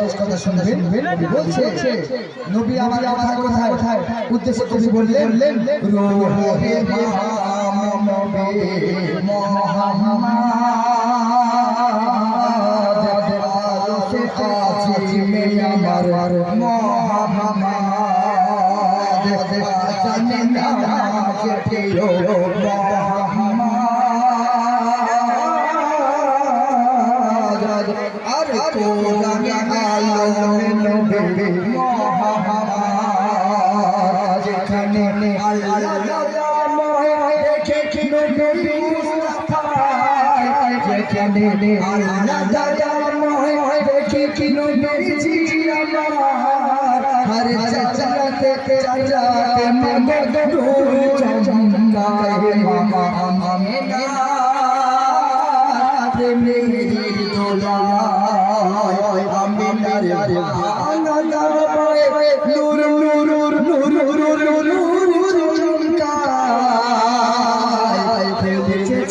শেষ কথা শুনবেন। বলছে নবী আমার কোথায় উদ্দেশ্য কবি বললেন রোহে নবী মুহাম্মদ আরশে আজিমে আমার মুহাম্মদ জানে না কে প্রিয় মুহাম্মদ আর কোরআনে আলো নবী মুহাম্মদ যেখানে আল্লাহ যেখানে আল্লাহ দেখি নবীজি আমার হর চাচাতে মগদ চমকায় মামা আমিনা প্রেমের দোলায় আমিনার ভাঙা নূর নূর নূর নূর নূর চমকায়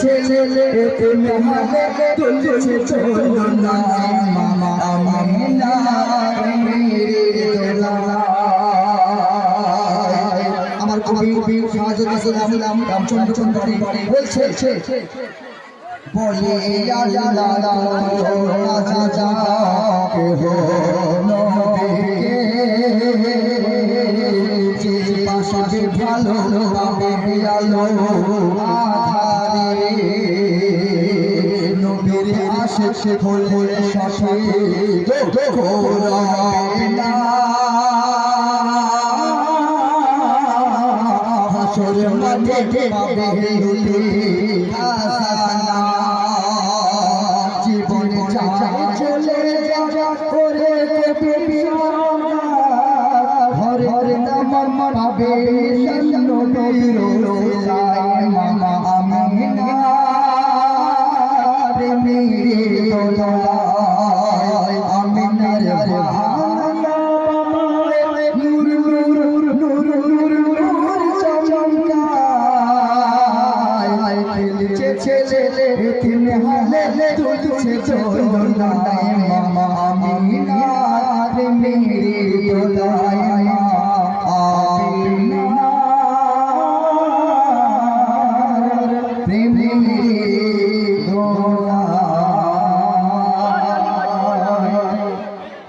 ছেলে তুমি হাতে তুলছে চলনা মামা আমিনা প্রেমের দোলায় আমার কবি সাজুদ ইসলাম রামচন্দ্র চন্দ্রী বলছে বলে আল্লাহ রাজা কে হো নবীকে যে পাশে ভালো পাবে আলো আধারে নবীর আশিক হলে শাশে কোরআনা হাসর মাঠে পাবে লুটি হাসানা জীবনে চাই চলে যা করে হরে হরে নাম পাবে নবীর রোজায় মামা আমিনা প্রেমের দোলায় আমিনার ভাঙা নূর নূর নূর নূর নূর চমকায় খেলছে ছেলে তুমি হালে তুলছে চলনা মামা আমিনা